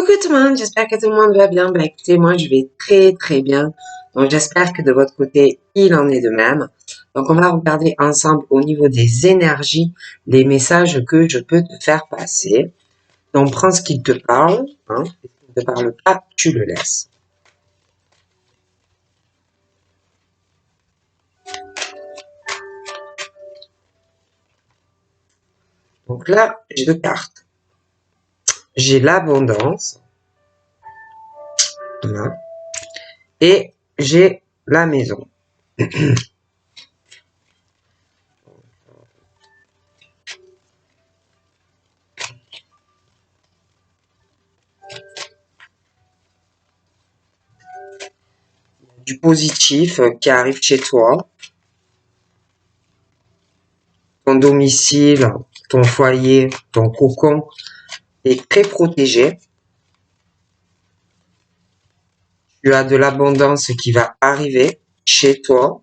Coucou tout le monde, j'espère que tout le monde va bien. Bah écoutez, moi je vais très bien. Donc j'espère que de votre côté, il en est de même. Donc on va regarder ensemble au niveau des énergies, les messages que je peux te faire passer. Donc prends ce qui te parle, hein. Si il ne te parle pas, tu le laisses. Donc là, j'ai deux cartes. J'ai l'abondance. Voilà. Et j'ai la maison. Du positif qui arrive chez toi. Ton domicile, ton foyer, ton cocon est très protégé. Tu as de l'abondance qui va arriver chez toi.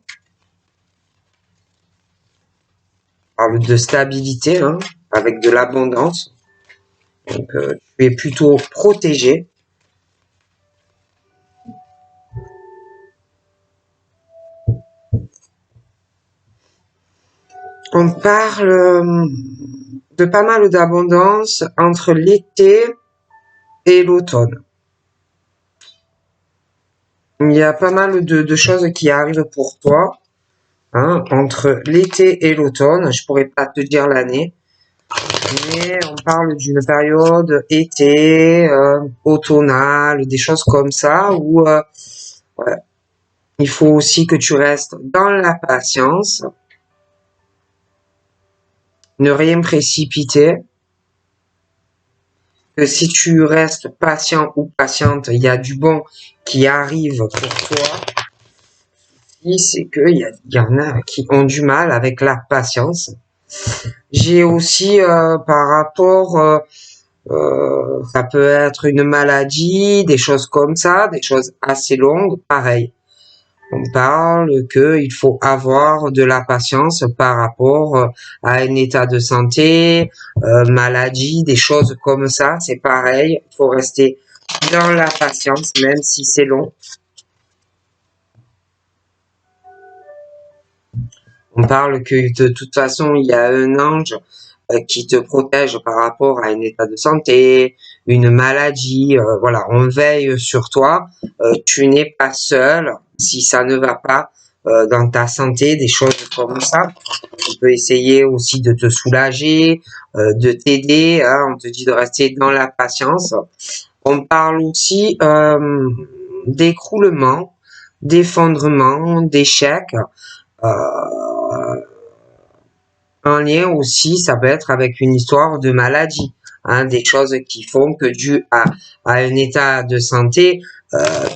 On parle de stabilité, hein, avec de l'abondance. Donc, tu es plutôt protégé. On parle de pas mal d'abondance entre l'été et l'automne. Il y a pas mal de choses qui arrivent pour toi, hein, entre l'été et l'automne. Je pourrais pas te dire l'année, mais on parle d'une période été, automnale, des choses comme ça, où ouais, il faut aussi que tu restes dans la patience, ne rien précipiter, que si tu restes patient ou patiente, il y a du bon qui arrive pour toi. Et c'est qu'il y en a qui ont du mal avec la patience. J'ai aussi par rapport, ça peut être une maladie, des choses comme ça, des choses assez longues, pareil. On parle qu'il faut avoir de la patience par rapport à un état de santé, maladie, des choses comme ça, c'est pareil. Il faut rester dans la patience, même si c'est long. On parle que de toute façon, il y a un ange qui te protège par rapport à un état de santé, une maladie. Voilà, on veille sur toi. Tu n'es pas seul si ça ne va pas dans ta santé, des choses comme ça. On peut essayer aussi de te soulager, de t'aider. Hein, on te dit de rester dans la patience. On parle aussi d'écroulement, d'effondrement, d'échec. Euh, Un lien aussi, ça peut être avec une histoire de maladie, hein, des choses qui font que dû à un état de santé,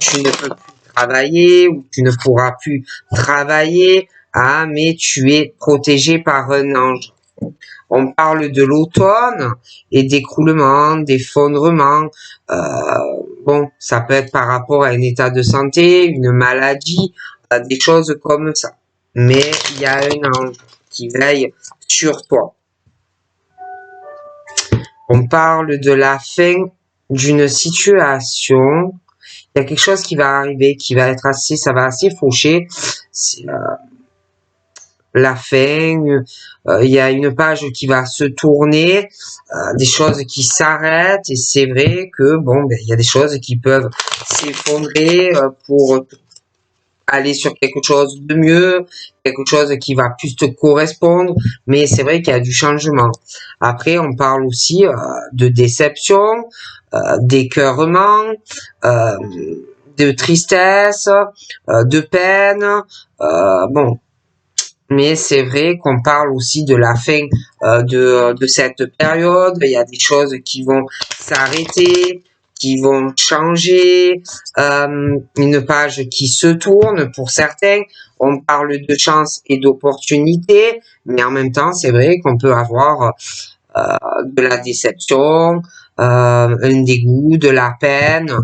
tu ne peux plus travailler ou tu ne pourras plus travailler, hein, mais tu es protégé par un ange. On parle de l'automne et d'écroulement, d'effondrement. Bon, ça peut être par rapport à un état de santé, une maladie, des choses comme ça. Mais il y a un ange qui veille sur toi. On parle de la fin d'une situation. Il y a quelque chose qui va arriver, qui va être assez, ça va assez faucher. C'est la fin. Il y a une page qui va se tourner, des choses qui s'arrêtent. Et c'est vrai que bon, ben, il y a des choses qui peuvent s'effondrer pour aller sur quelque chose de mieux, quelque chose qui va plus te correspondre, mais c'est vrai qu'il y a du changement. Après, on parle aussi de déception, d'écœurement, euh, de tristesse, de peine. Bon, mais c'est vrai qu'on parle aussi de la fin de cette période. Il y a des choses qui vont s'arrêter, qui vont changer, une page qui se tourne pour certains. On parle de chance et d'opportunité, mais en même temps, c'est vrai qu'on peut avoir de la déception, un dégoût, de la peine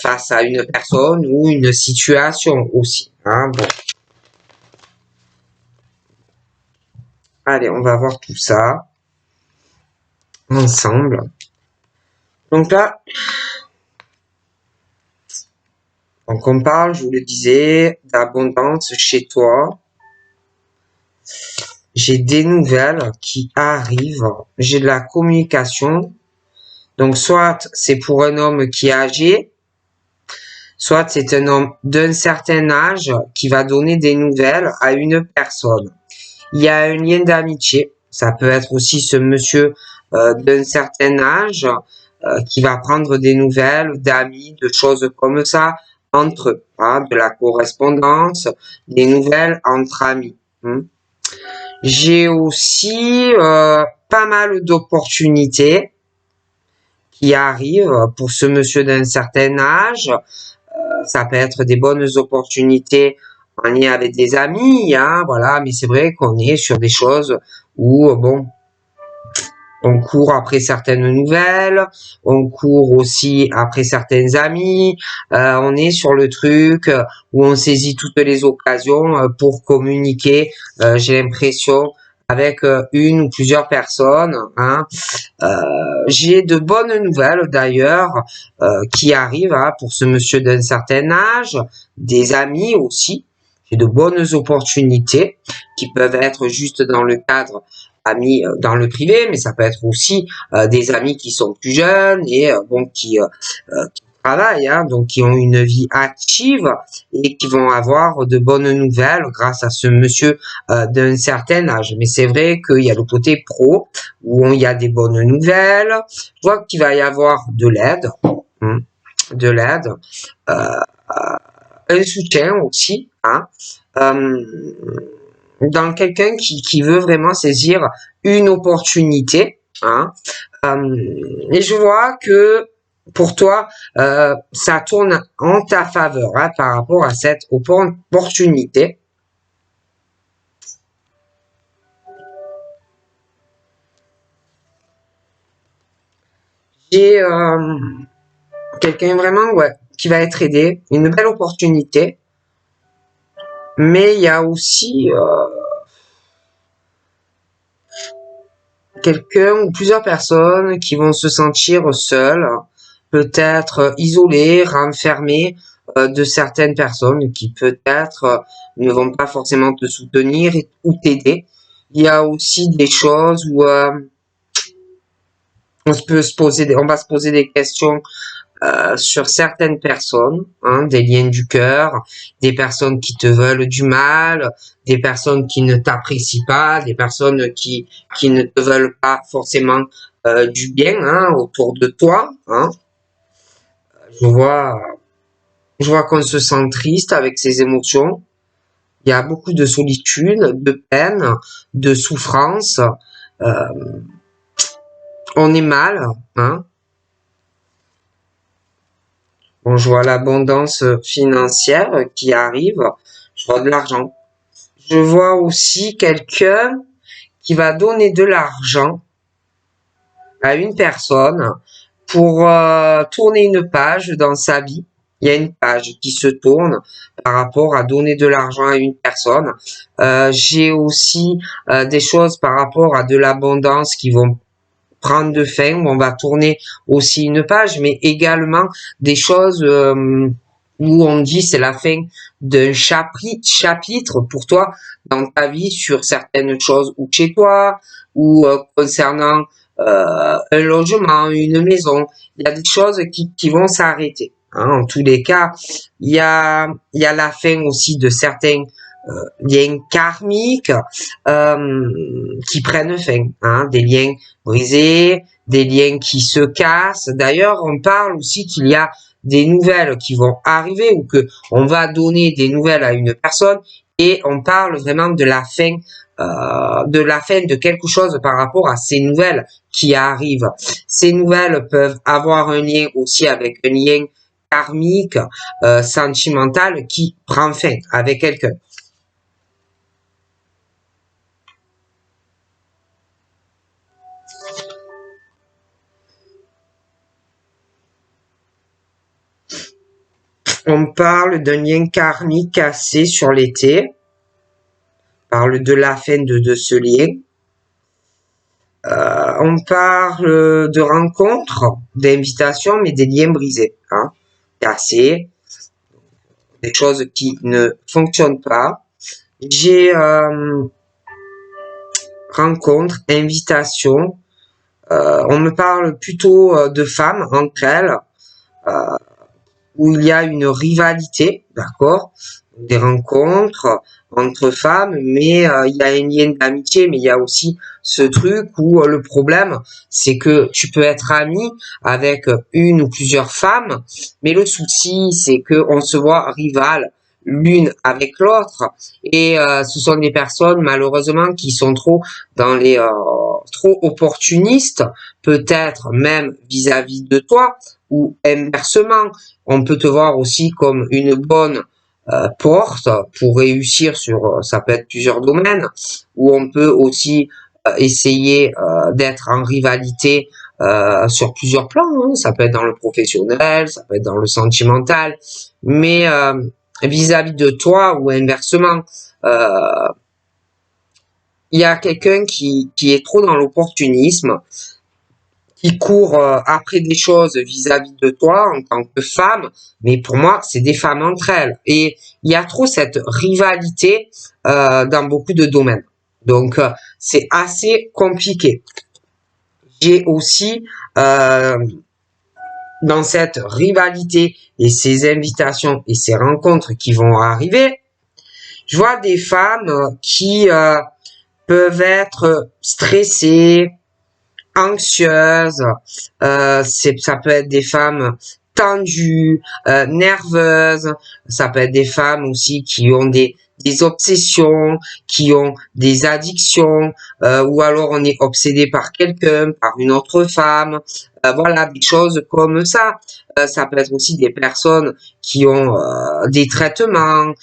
face à une personne ou une situation aussi. Hein, bon. Allez, on va voir tout ça ensemble. Donc là, Donc on parle, je vous le disais, d'abondance chez toi. J'ai des nouvelles qui arrivent. J'ai de la communication. Donc soit c'est pour un homme qui est âgé, soit c'est un homme d'un certain âge qui va donner des nouvelles à une personne. Il y a un lien d'amitié. Ça peut être aussi ce monsieur d'un certain âge qui va prendre des nouvelles d'amis, de choses comme ça entre eux, hein, de la correspondance, des nouvelles entre amis. J'ai aussi pas mal d'opportunités qui arrivent pour ce monsieur d'un certain âge. Ça peut être des bonnes opportunités en lien avec des amis, hein, voilà, mais c'est vrai qu'on est sur des choses où, bon, on court après certaines nouvelles, on court aussi après certains amis, on est sur le truc où on saisit toutes les occasions pour communiquer, j'ai l'impression, avec une ou plusieurs personnes, hein. J'ai de bonnes nouvelles d'ailleurs qui arrivent hein, pour ce monsieur d'un certain âge, des amis aussi. J'ai de bonnes opportunités qui peuvent être juste dans le cadre amis dans le privé, mais ça peut être aussi des amis qui sont plus jeunes et bon qui travaillent, hein, donc qui ont une vie active et qui vont avoir de bonnes nouvelles grâce à ce monsieur d'un certain âge. Mais c'est vrai qu'il y a le côté pro où il y a des bonnes nouvelles. Je vois qu'il va y avoir de l'aide, de l'aide, un soutien aussi, hein, dans quelqu'un qui veut vraiment saisir une opportunité, hein, et je vois que pour toi, ça tourne en ta faveur hein, par rapport à cette opportunité. J'ai quelqu'un vraiment ouais, qui va être aidé, une belle opportunité, mais il y a aussi quelqu'un ou plusieurs personnes qui vont se sentir seules, peut-être isolées, renfermées de certaines personnes qui peut-être ne vont pas forcément te soutenir ou t'aider. Il y a aussi des choses où on va se poser des questions sur certaines personnes, hein, des liens du cœur, des personnes qui te veulent du mal, des personnes qui ne t'apprécient pas, des personnes qui ne te veulent pas forcément du bien hein, autour de toi. Hein. Je vois, je vois qu'on se sent triste avec ces émotions. Il y a beaucoup de solitude, de peine, de souffrance. Euh, on est mal, hein. Bon, je vois l'abondance financière qui arrive. Je vois de l'argent. Je vois aussi quelqu'un qui va donner de l'argent à une personne pour tourner une page dans sa vie. Il y a une page qui se tourne par rapport à donner de l'argent à une personne. J'ai aussi des choses par rapport à de l'abondance qui vont prendre de fin, où on va tourner aussi une page, mais également des choses où on dit c'est la fin d'un chapitre pour toi dans ta vie sur certaines choses ou chez toi ou concernant un logement, une maison. Il y a des choses qui vont s'arrêter. Hein. En tous les cas, il y a la fin aussi de certains liens karmiques qui prennent fin, hein, des liens brisés, des liens qui se cassent. D'ailleurs, on parle aussi qu'il y a des nouvelles qui vont arriver ou que on va donner des nouvelles à une personne et on parle vraiment de la fin de quelque chose par rapport à ces nouvelles qui arrivent. Ces nouvelles peuvent avoir un lien aussi avec un lien karmique, sentimental qui prend fin avec quelqu'un. On parle d'un lien karmique cassé sur l'été. On parle de la fin de ce lien. On parle de rencontres, d'invitations, mais des liens brisés, hein, cassés. des choses qui ne fonctionnent pas. J'ai rencontre, invitation. On me parle plutôt de femmes entre elles, où il y a une rivalité, d'accord, des rencontres entre femmes, mais il y a un lien d'amitié, mais il y a aussi ce truc où le problème, c'est que tu peux être ami avec une ou plusieurs femmes, mais le souci, c'est que on se voit rivales l'une avec l'autre, et ce sont des personnes malheureusement qui sont trop dans les trop opportunistes, peut-être même vis-à-vis de toi, ou inversement, on peut te voir aussi comme une bonne porte pour réussir sur, ça peut être plusieurs domaines, où on peut aussi essayer d'être en rivalité sur plusieurs plans, hein. Ça peut être dans le professionnel, ça peut être dans le sentimental, mais vis-à-vis de toi ou inversement, il y a quelqu'un qui est trop dans l'opportunisme, qui court après des choses vis-à-vis de toi en tant que femme, mais pour moi, c'est des femmes entre elles. Et il y a trop cette rivalité dans beaucoup de domaines. Donc, c'est assez compliqué. J'ai aussi, dans cette rivalité et ces invitations et ces rencontres qui vont arriver, je vois des femmes qui peuvent être stressées, anxieuses, ça peut être des femmes tendues, nerveuses, ça peut être des femmes aussi qui ont des obsessions, qui ont des addictions, ou alors on est obsédé par quelqu'un, par une autre femme, voilà, des choses comme ça. Ça peut être aussi des personnes qui ont des traitements,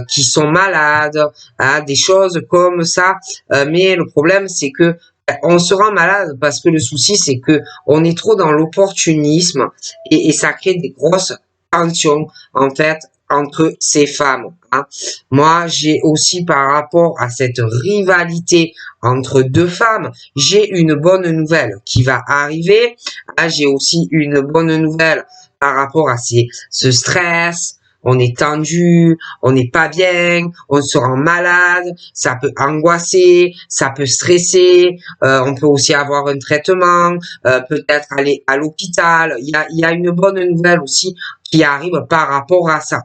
qui sont malades, hein, des choses comme ça. Mais le problème, c'est que on se rend malade parce que le souci, c'est que on est trop dans l'opportunisme et ça crée des grosses tensions, en fait, entre ces femmes, hein. Moi, j'ai aussi par rapport à cette rivalité entre deux femmes, j'ai une bonne nouvelle qui va arriver. Ah, j'ai aussi une bonne nouvelle par rapport à ce stress. On est tendu, on n'est pas bien, on se rend malade, ça peut angoisser, ça peut stresser, on peut aussi avoir un traitement, peut-être aller à l'hôpital. Il y a une bonne nouvelle aussi qui arrive par rapport à ça.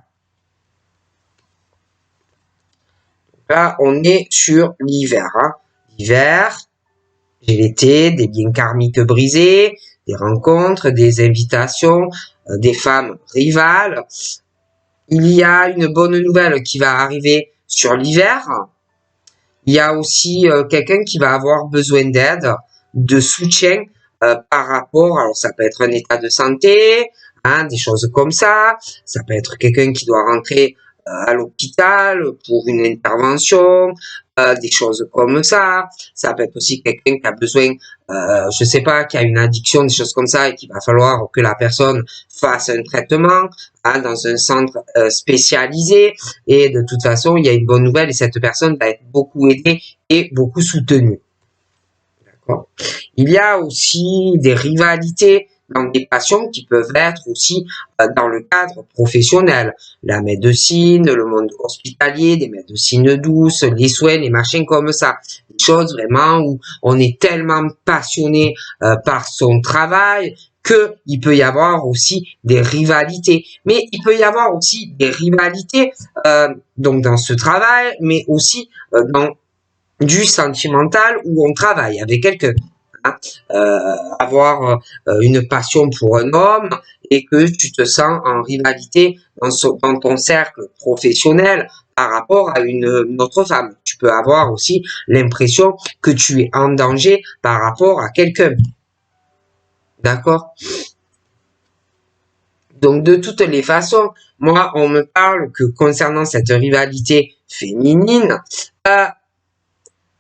Là, on est sur l'hiver, hein. L'hiver, j'ai l'été, des liens karmiques brisés, des rencontres, des invitations, des femmes rivales. Il y a une bonne nouvelle qui va arriver sur l'hiver. Il y a aussi quelqu'un qui va avoir besoin d'aide, de soutien par rapport, alors ça peut être un état de santé, hein, des choses comme ça. Ça peut être quelqu'un qui doit rentrer à l'hôpital pour une intervention, des choses comme ça. Ça peut être aussi quelqu'un qui a besoin, je sais pas, qui a une addiction, des choses comme ça, et qu'il va falloir que la personne fasse un traitement, hein, dans un centre spécialisé. Et de toute façon, il y a une bonne nouvelle et cette personne va être beaucoup aidée et beaucoup soutenue. D'accord. Il y a aussi des rivalités dans des passions qui peuvent être aussi dans le cadre professionnel. La médecine, le monde hospitalier, des médecines douces, les soins, les machins comme ça. Des choses vraiment où on est tellement passionné par son travail que il peut y avoir aussi des rivalités. Mais il peut y avoir aussi des rivalités donc dans ce travail, mais aussi dans du sentimental où on travaille avec quelqu'un. Hein, avoir une passion pour un homme et que tu te sens en rivalité dans ton cercle professionnel par rapport à une autre femme. Tu peux avoir aussi l'impression que tu es en danger par rapport à quelqu'un. D'accord? Donc, de toutes les façons, moi, on me parle que concernant cette rivalité féminine,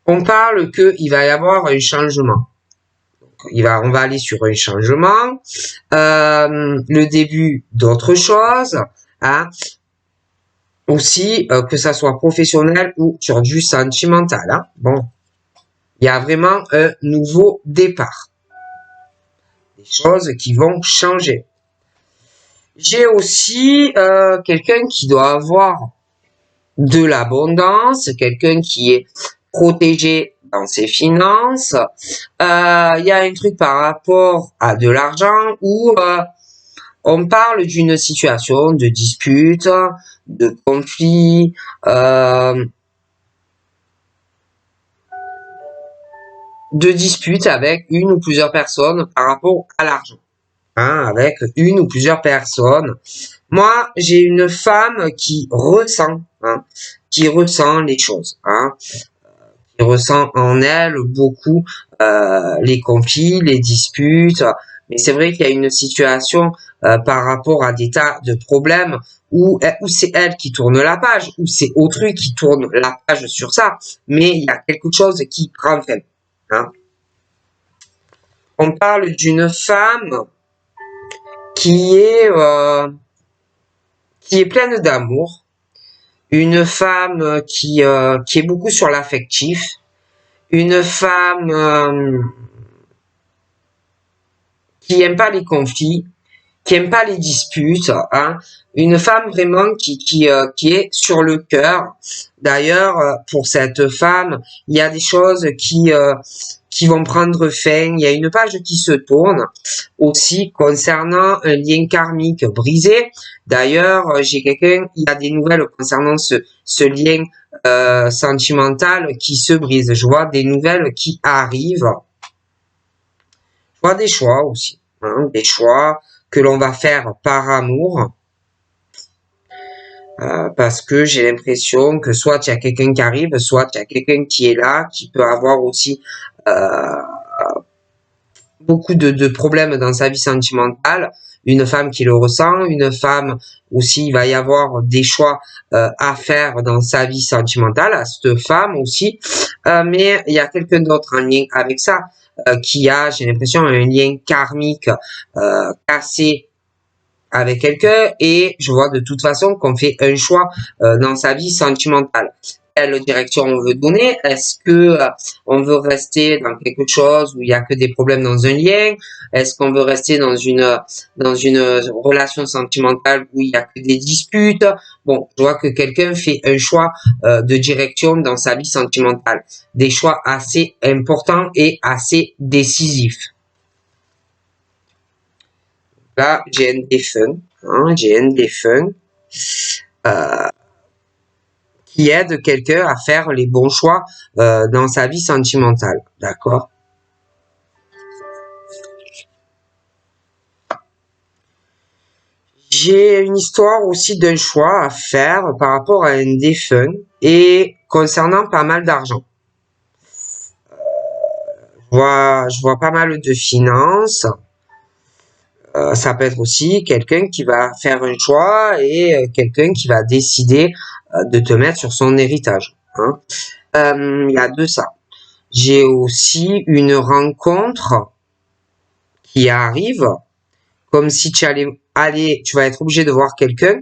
on parle qu'il va y avoir un changement. On va aller sur un changement, le début d'autre chose, hein, aussi que ça soit professionnel ou sur du sentimental, hein. Bon, il y a vraiment un nouveau départ, des choses qui vont changer. J'ai aussi quelqu'un qui doit avoir de l'abondance, quelqu'un qui est protégé dans ses finances. Il y a un truc par rapport à de l'argent où on parle d'une situation de dispute, de conflit, de dispute avec une ou plusieurs personnes par rapport à l'argent. Hein, avec une ou plusieurs personnes. Moi, j'ai une femme qui ressent les choses, hein, qui ressent en elle beaucoup les conflits, les disputes. Mais c'est vrai qu'il y a une situation par rapport à des tas de problèmes où c'est elle qui tourne la page, où c'est autrui qui tourne la page sur ça. Mais il y a quelque chose qui prend fin. Hein. On parle d'une femme qui est pleine d'amour, une femme qui est beaucoup sur l'affectif, une femme qui aime pas les conflits, qui aime pas les disputes, hein, une femme vraiment qui est sur le cœur. D'ailleurs, pour cette femme, il y a des choses qui vont prendre fin. Il y a une page qui se tourne aussi concernant un lien karmique brisé. D'ailleurs, j'ai quelqu'un, il y a des nouvelles concernant ce lien sentimental qui se brise. Je vois des nouvelles qui arrivent. Je vois des choix aussi, hein, des choix que l'on va faire par amour. Parce que j'ai l'impression que soit il y a quelqu'un qui arrive, soit il y a quelqu'un qui est là, qui peut avoir aussi beaucoup de problèmes dans sa vie sentimentale. Une femme qui le ressent, une femme aussi, il va y avoir des choix à faire dans sa vie sentimentale, à cette femme aussi. Mais il y a quelqu'un d'autre en lien avec ça, qui a, j'ai l'impression, un lien karmique cassé avec quelqu'un, et je vois de toute façon qu'on fait un choix dans sa vie sentimentale. Quelle direction on veut donner? Est-ce que on veut rester dans quelque chose où il y a que des problèmes dans un lien? Est-ce qu'on veut rester dans une relation sentimentale où il y a que des disputes? Bon, je vois que quelqu'un fait un choix de direction dans sa vie sentimentale, des choix assez importants et assez décisifs. Là, j'ai un défunt, hein, qui aide quelqu'un à faire les bons choix dans sa vie sentimentale, d'accord? J'ai une histoire aussi d'un choix à faire par rapport à un défunt et concernant pas mal d'argent. Je vois pas mal de finances. Ça peut être aussi quelqu'un qui va faire un choix et quelqu'un qui va décider de te mettre sur son héritage. Hein. Il y a de ça. J'ai aussi une rencontre qui arrive, comme si tu allais, tu vas être obligé de voir quelqu'un,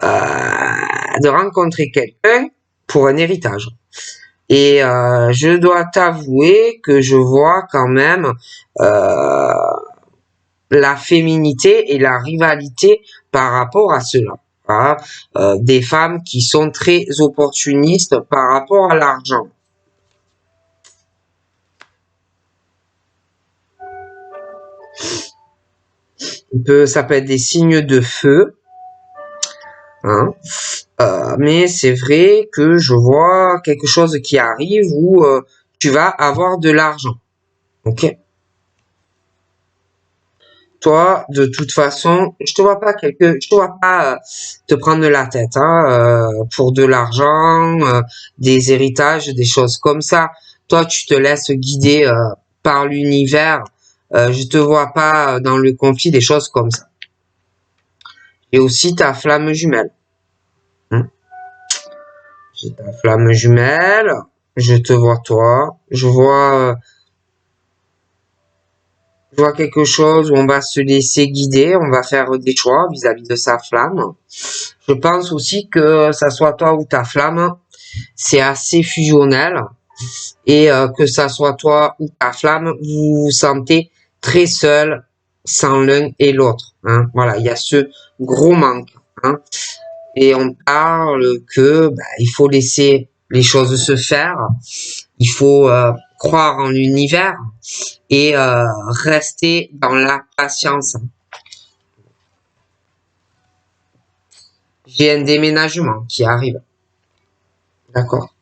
de rencontrer quelqu'un pour un héritage. Et je dois t'avouer que je vois quand même la féminité et la rivalité par rapport à cela. Hein. Des femmes qui sont très opportunistes par rapport à l'argent. Ça peut être des signes de feu, hein. Mais c'est vrai que je vois quelque chose qui arrive où tu vas avoir de l'argent. Ok. Toi, de toute façon, je te vois pas te prendre la tête, hein, pour de l'argent, des héritages, des choses comme ça. Toi, tu te laisses guider par l'univers. Je te vois pas dans le conflit, des choses comme ça. Et aussi ta flamme jumelle. Hein. J'ai ta flamme jumelle. Je te vois toi. Je vois quelque chose où on va se laisser guider, on va faire des choix vis-à-vis de sa flamme. Je pense aussi que ça soit toi ou ta flamme, c'est assez fusionnel, et que ça soit toi ou ta flamme, vous vous sentez très seul sans l'un et l'autre. Hein. Voilà, il y a ce gros manque. Hein. Et on parle que il faut laisser les choses se faire, il faut croire en l'univers et rester dans la patience. J'ai un déménagement qui arrive. D'accord.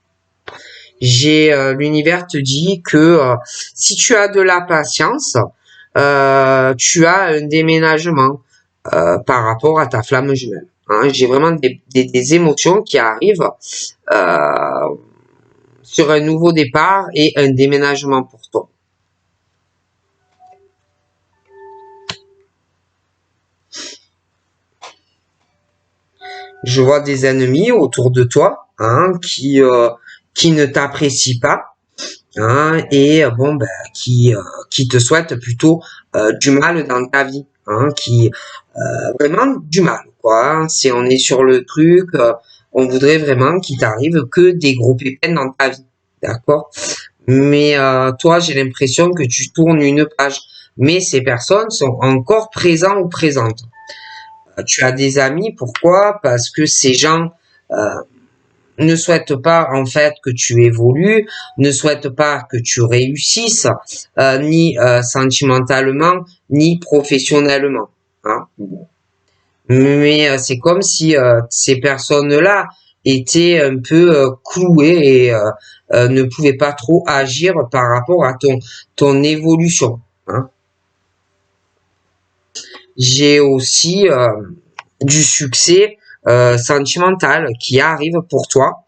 J'ai l'univers te dit que si tu as de la patience, tu as un déménagement par rapport à ta flamme jumelle. Hein. J'ai vraiment des émotions qui arrivent sur un nouveau départ et un déménagement pour toi. Je vois des ennemis autour de toi qui ne t'apprécient pas et qui te souhaitent plutôt du mal dans ta vie, qui vraiment du mal quoi. Hein. Si on est sur le truc, on voudrait vraiment qu'il t'arrive que des gros pépins dans ta vie, d'accord? Mais toi, j'ai l'impression que tu tournes une page. Mais ces personnes sont encore présents ou présentes. Tu as des amis, pourquoi? Parce que ces gens ne souhaitent pas en fait que tu évolues, ne souhaitent pas que tu réussisses, ni sentimentalement, ni professionnellement. Hein. Mais c'est comme si ces personnes-là étaient un peu clouées et ne pouvaient pas trop agir par rapport à ton évolution. Hein. J'ai aussi du succès sentimental qui arrive pour toi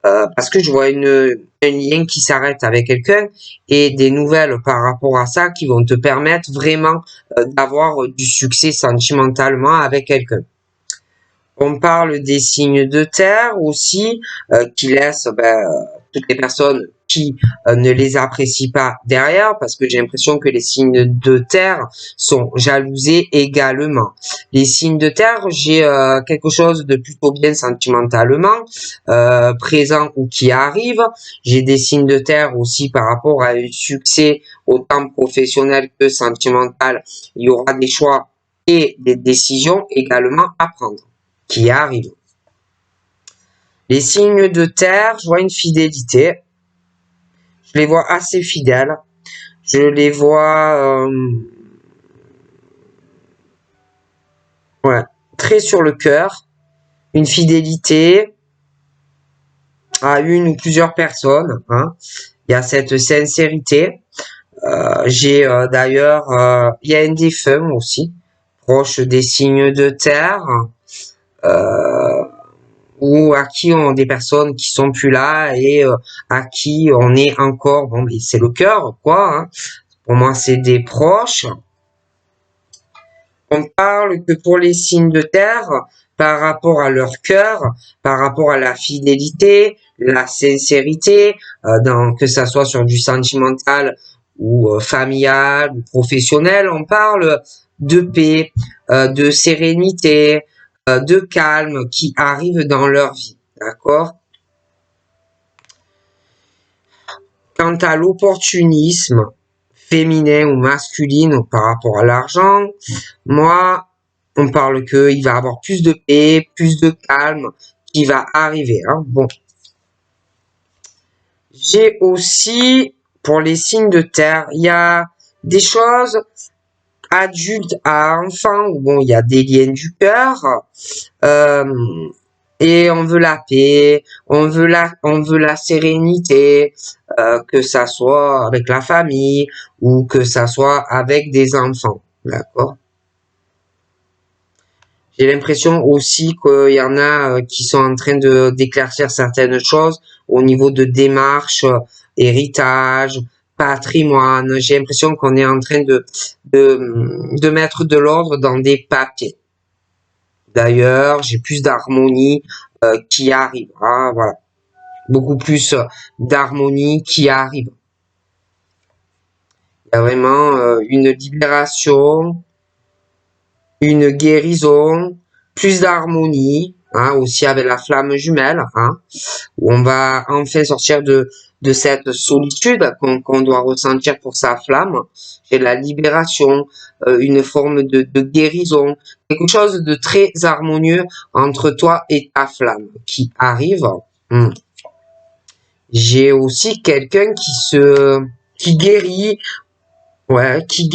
parce que je vois un lien qui s'arrête avec quelqu'un et des nouvelles par rapport à ça qui vont te permettre vraiment d'avoir du succès sentimentalement avec quelqu'un. On parle des signes de terre aussi, qui laissent toutes les personnes qui ne les apprécient pas derrière, parce que j'ai l'impression que les signes de terre sont jalousés également. Les signes de terre, j'ai quelque chose de plutôt bien sentimentalement, présent ou qui arrive. J'ai des signes de terre aussi par rapport à un succès autant professionnel que sentimental. Il y aura des choix et des décisions également à prendre qui arrivent. Les signes de terre, je vois une fidélité. Je les vois assez fidèles. Je les vois très sur le cœur. Une fidélité à une ou plusieurs personnes. Hein. Il y a cette sincérité. J'ai d'ailleurs, il y a un défunt aussi, proche des signes de terre. Ou à qui on des personnes qui sont plus là et à qui on est encore c'est le cœur quoi. Hein. Pour moi c'est des proches. On parle que pour les signes de terre par rapport à leur cœur, par rapport à la fidélité, la sincérité, que ça soit sur du sentimental ou familial ou professionnel, on parle de paix, de sérénité, de calme qui arrivent dans leur vie, d'accord? Quant à l'opportunisme féminin ou masculine par rapport à l'argent, moi, on parle qu'il va avoir plus de paix, plus de calme qui va arriver. Hein. Bon. J'ai aussi, pour les signes de terre, il y a des choses adultes à enfants, où il y a des liens du cœur, et on veut la paix, on veut la sérénité, que ça soit avec la famille ou que ça soit avec des enfants, d'accord? J'ai l'impression aussi qu'il y en a qui sont en train d'éclaircir certaines choses au niveau de démarches, héritage, patrimoine. J'ai l'impression qu'on est en train de mettre de l'ordre dans des papiers. D'ailleurs, j'ai plus d'harmonie qui arrive. Hein, voilà. Beaucoup plus d'harmonie qui arrive. Il y a vraiment une libération, une guérison, plus d'harmonie, hein, aussi avec la flamme jumelle, hein, où on va enfin sortir de cette solitude qu'on doit ressentir pour sa flamme. C'est la libération, une forme de guérison, quelque chose de très harmonieux entre toi et ta flamme qui arrive. J'ai aussi quelqu'un qui guérit, ouais, qui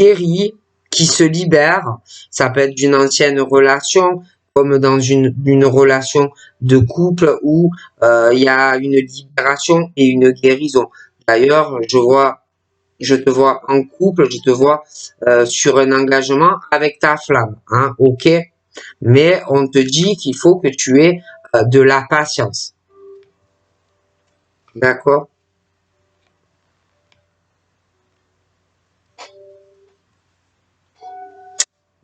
se libère. Ça peut être d'une ancienne relation, comme dans une relation de couple où il y a une libération et une guérison. D'ailleurs, je te vois en couple, je te vois sur un engagement avec ta flamme, hein, ok. Mais on te dit qu'il faut que tu aies de la patience, d'accord?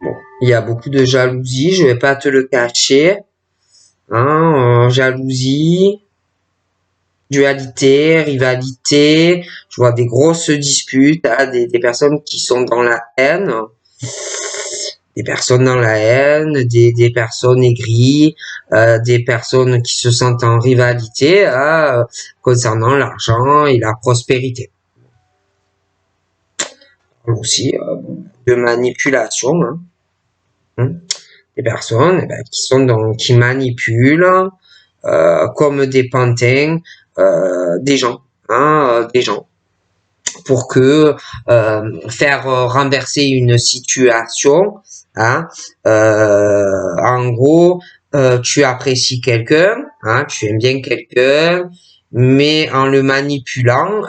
Bon, il y a beaucoup de jalousie, je vais pas te le cacher, hein, jalousie, dualité, rivalité, je vois des grosses disputes, hein, des personnes qui sont dans la haine, des personnes aigries, des personnes qui se sentent en rivalité concernant l'argent et la prospérité. Aussi de manipulation, hein. Des personnes qui manipulent comme des pantins des gens, hein, des gens pour que faire renverser une situation, hein, en gros, tu apprécies quelqu'un, hein, tu aimes bien quelqu'un, mais en le manipulant,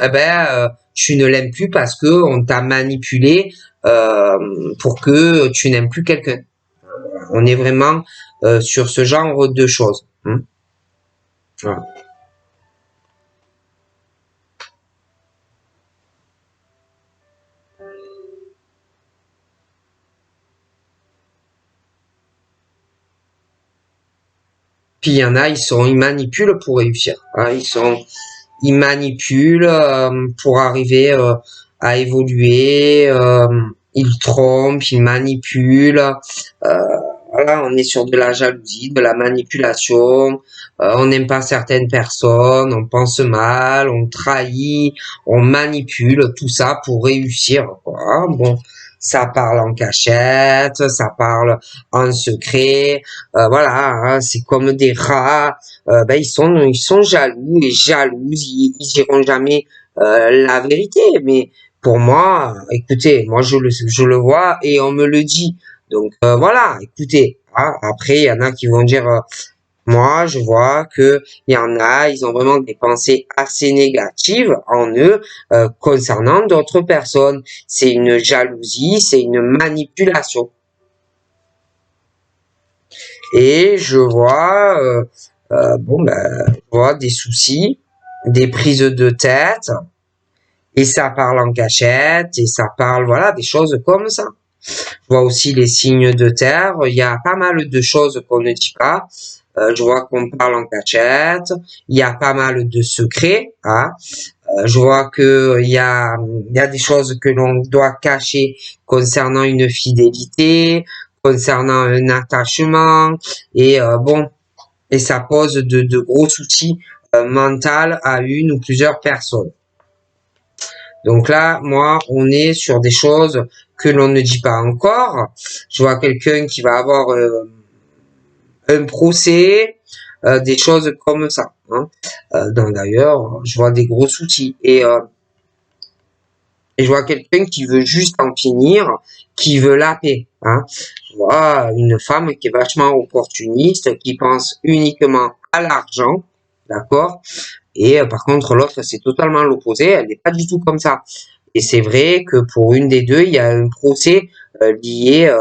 tu ne l'aimes plus parce que on t'a manipulé pour que tu n'aimes plus quelqu'un. On est vraiment sur ce genre de choses. Hein. Voilà. Puis il y en a, ils manipulent pour réussir. Hein, ils manipulent pour arriver à évoluer. Ils trompent, ils manipulent. Voilà, on est sur de la jalousie, de la manipulation. On n'aime pas certaines personnes, on pense mal, on trahit, on manipule, tout ça pour réussir. Quoi. Bon, ça parle en cachette, ça parle en secret. Voilà, hein, c'est comme des rats. Ils sont jaloux et jalouses. Ils diront jamais la vérité. Mais pour moi, écoutez, moi je le vois et on me le dit. Donc voilà, écoutez. Hein, après, il y en a qui vont dire moi, je vois que il y en a, ils ont vraiment des pensées assez négatives en eux concernant d'autres personnes. C'est une jalousie, c'est une manipulation. Et je vois, je vois des soucis, des prises de tête, et ça parle en cachette, et ça parle, voilà, des choses comme ça. Je vois aussi les signes de terre. Il y a pas mal de choses qu'on ne dit pas. Je vois qu'on parle en cachette. Il y a pas mal de secrets. Hein. Je vois que il y a des choses que l'on doit cacher concernant une fidélité, concernant un attachement. Et et ça pose de gros soucis mentaux à une ou plusieurs personnes. Donc là, moi, on est sur des choses que l'on ne dit pas encore. Je vois quelqu'un qui va avoir un procès, des choses comme ça. Hein. D'ailleurs, je vois des gros soucis. Et je vois quelqu'un qui veut juste en finir, qui veut la paix. Hein. Je vois une femme qui est vachement opportuniste, qui pense uniquement à l'argent, d'accord. Et par contre, l'autre, c'est totalement l'opposé. Elle n'est pas du tout comme ça. Et c'est vrai que pour une des deux, il y a un procès lié,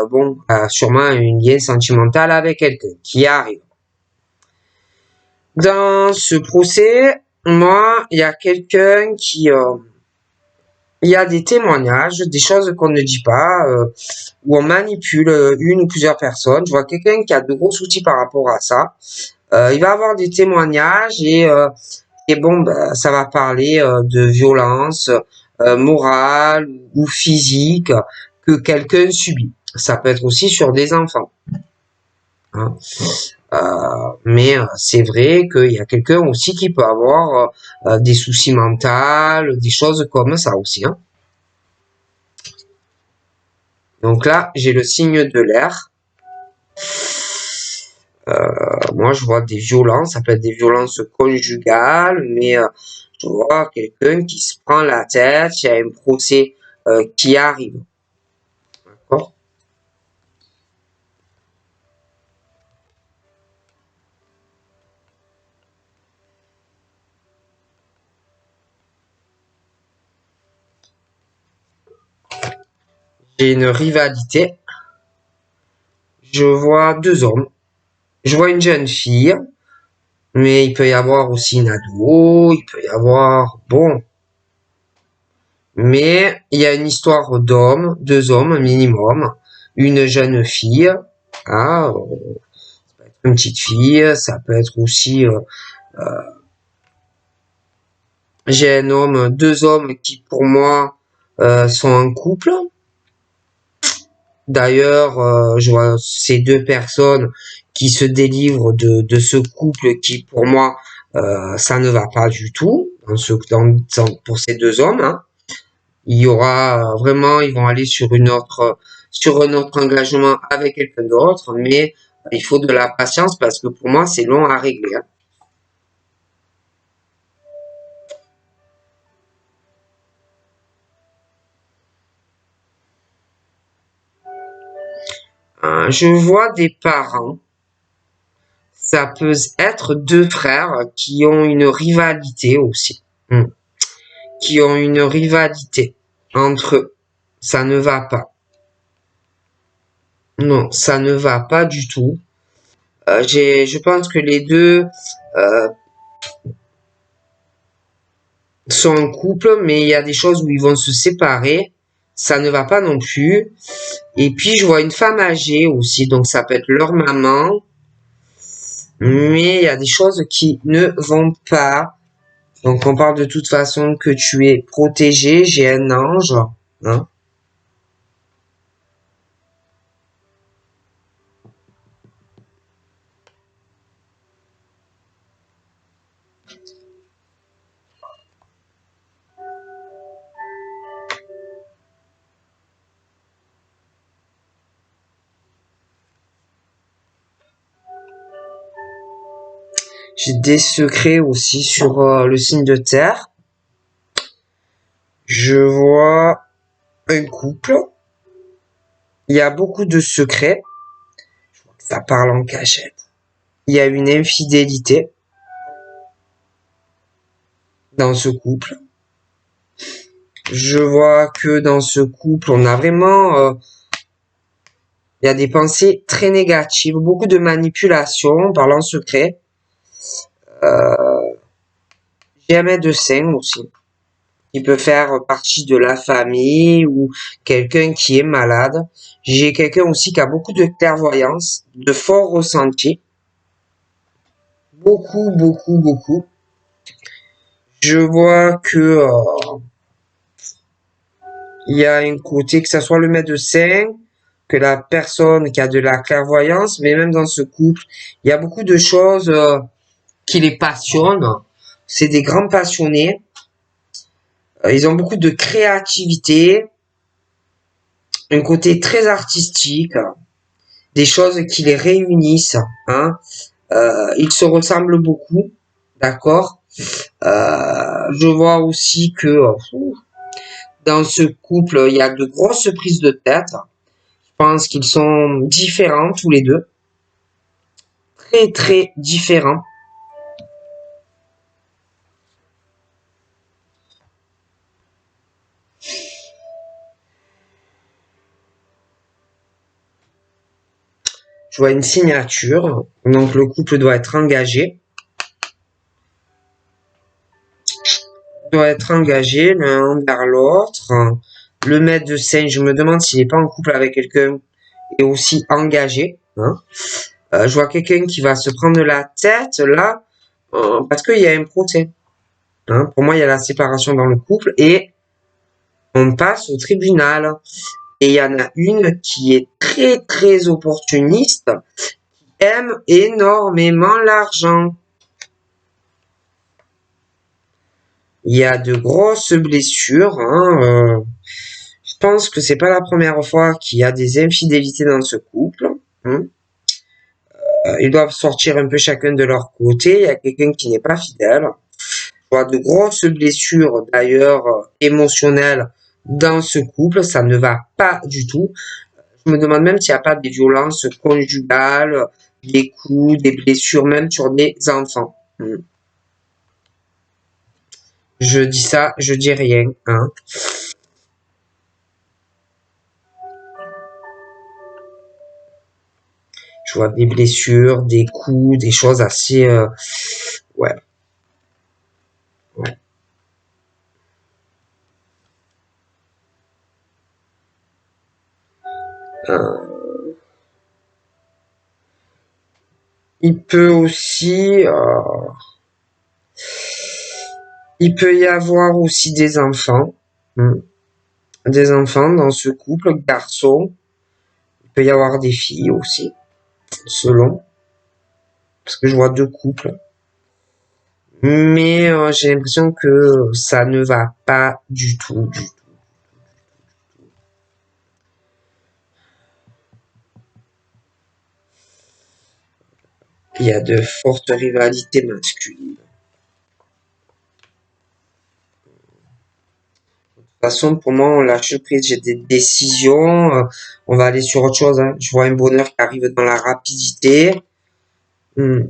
à sûrement une lien sentimental avec quelqu'un qui arrive. Dans ce procès, moi, il y a quelqu'un il y a des témoignages, des choses qu'on ne dit pas, où on manipule une ou plusieurs personnes. Je vois quelqu'un qui a de gros soucis par rapport à ça. Il va avoir des témoignages et ça va parler de violence morale ou physique que quelqu'un subit. Ça peut être aussi sur des enfants. Hein. Mais c'est vrai qu'il y a quelqu'un aussi qui peut avoir des soucis mentaux, des choses comme ça aussi. Hein. Donc là, j'ai le signe de l'air. Moi, je vois des violences, ça peut être des violences conjugales, mais je vois quelqu'un qui se prend la tête, il y a un procès qui arrive. D'accord? J'ai une rivalité. Je vois deux hommes. Je vois une jeune fille, mais il peut y avoir aussi une ado, il peut y avoir... Bon. Mais il y a une histoire d'hommes, deux hommes minimum, une jeune fille, ah, une petite fille, ça peut être aussi... j'ai un homme, deux hommes qui pour moi sont en couple. D'ailleurs, je vois ces deux personnes qui se délivrent de ce couple qui, pour moi, ça ne va pas du tout pour ces deux hommes. Hein. Il y aura vraiment, ils vont aller sur un autre engagement avec quelqu'un d'autre, mais il faut de la patience parce que pour moi, c'est long à régler. Hein. Je vois des parents. Ça peut être deux frères qui ont une rivalité aussi. Hmm. Qui ont une rivalité entre eux. Ça ne va pas. Non, ça ne va pas du tout. Je pense que les deux euh, sont en couple, mais il y a des choses où ils vont se séparer. Ça ne va pas non plus. Et puis, je vois une femme âgée aussi, donc ça peut être leur maman. Mais il y a des choses qui ne vont pas. Donc, on parle de toute façon que tu es protégé. J'ai un ange. Hein. J'ai des secrets aussi sur le signe de terre. Je vois un couple. Il y a beaucoup de secrets. Ça parle en cachette. Il y a une infidélité dans ce couple. Je vois que dans ce couple, on a vraiment... il y a des pensées très négatives, beaucoup de manipulation par en secret. J'ai un médecin aussi, qui peut faire partie de la famille ou quelqu'un qui est malade. J'ai quelqu'un aussi qui a beaucoup de clairvoyance, de forts ressentis. Beaucoup, beaucoup, beaucoup. Je vois que il y a un côté que ça soit le médecin, que la personne qui a de la clairvoyance, mais même dans ce couple, il y a beaucoup de choses qui les passionnent. C'est des grands passionnés. Ils ont beaucoup de créativité, un côté très artistique, des choses qui les réunissent. Hein. Ils se ressemblent beaucoup, d'accord. Je vois aussi que dans ce couple, il y a de grosses prises de tête. Je pense qu'ils sont différents tous les deux, très très différents. Je vois une signature, donc le couple doit être engagé. Doit être engagé l'un vers l'autre. Le maître de scène, je me demande s'il n'est pas en couple avec quelqu'un et aussi engagé. Hein. Je vois quelqu'un qui va se prendre la tête là parce qu'il y a un procès. Hein. Pour moi, il y a la séparation dans le couple et on passe au tribunal. Et il y en a une qui est très très opportuniste. aime énormément l'argent. Il y a de grosses blessures. Hein, je pense que c'est pas la première fois qu'il y a des infidélités dans ce couple. Hein. Ils doivent sortir un peu chacun de leur côté. Il y a quelqu'un qui n'est pas fidèle. Je vois de grosses blessures d'ailleurs émotionnelles dans ce couple. Ça ne va pas du tout. Je me demande même s'il n'y a pas des violences conjugales, des coups, des blessures, même sur des enfants. Je dis ça, je dis rien. Hein. Je vois des blessures, des coups, des choses assez... ouais. Ouais. Il peut aussi... il peut y avoir aussi des enfants. Des enfants dans ce couple, garçons. Il peut y avoir des filles aussi, selon. Parce que je vois deux couples. Mais j'ai l'impression que ça ne va pas du tout, du tout. Il y a de fortes rivalités masculines. De toute façon, pour moi, on lâche prise. J'ai des décisions. On va aller sur autre chose. Hein. Je vois un bonheur qui arrive dans la rapidité. Je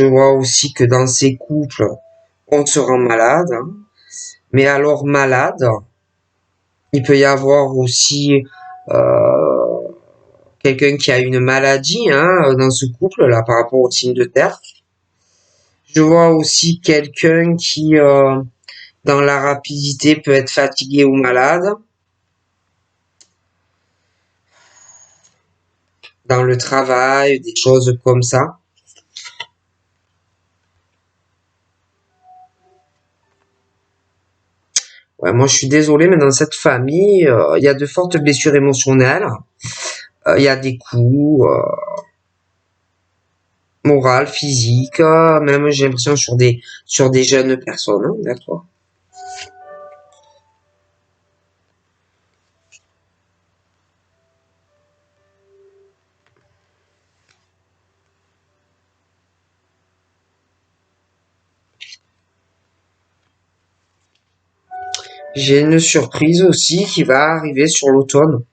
vois aussi que dans ces couples, on se rend malade. Hein. Mais alors malade, il peut y avoir aussi quelqu'un qui a une maladie hein, dans ce couple-là par rapport au signe de terre. Je vois aussi quelqu'un qui, dans la rapidité, peut être fatigué ou malade. Dans le travail, des choses comme ça. Ouais, moi, je suis désolé, mais dans cette famille, il y a de fortes blessures émotionnelles. Il y a des coups morales, physiques, même j'ai l'impression sur des jeunes personnes. Hein, d'accord. J'ai une surprise aussi qui va arriver sur l'automne.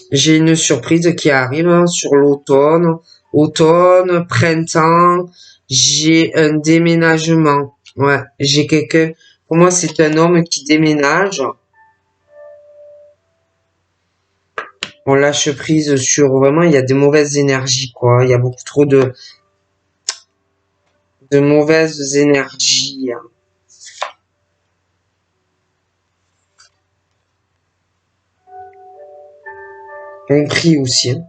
J'ai une surprise qui arrive hein, sur l'automne. Automne, printemps. J'ai un déménagement. Ouais, j'ai quelqu'un. Pour moi, c'est un homme qui déménage. On lâche prise sur vraiment, il y a des mauvaises énergies, quoi. Il y a beaucoup trop de mauvaises énergies. Hein. On prie aussi. Hein.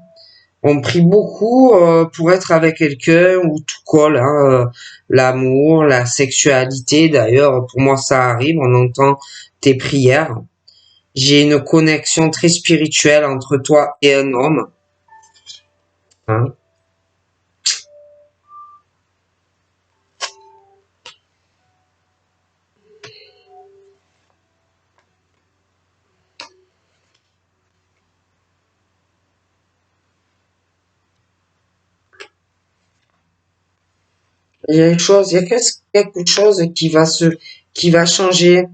On prie beaucoup pour être avec quelqu'un où tout colle. Hein, l'amour, la sexualité. D'ailleurs, pour moi, ça arrive. On entend tes prières. J'ai une connexion très spirituelle entre toi et un homme. Hein. Il y a une chose, il y a quelque chose qui va changer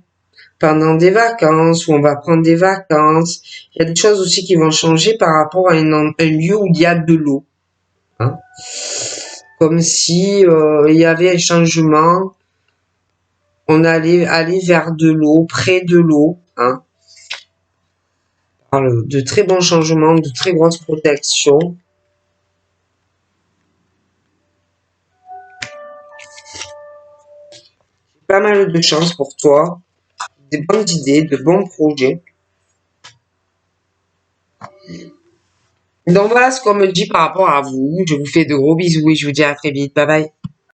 pendant des vacances, où on va prendre des vacances. Il y a des choses aussi qui vont changer par rapport à un lieu où il y a de l'eau. Hein. Comme si il y avait un changement, on allait aller vers de l'eau, près de l'eau. Hein. De très bons changements, de très grosses protections. Pas mal de chance pour toi, des bonnes idées, de bons projets. Donc voilà ce qu'on me dit par rapport à vous. Je vous fais de gros bisous et je vous dis à très vite. Bye bye.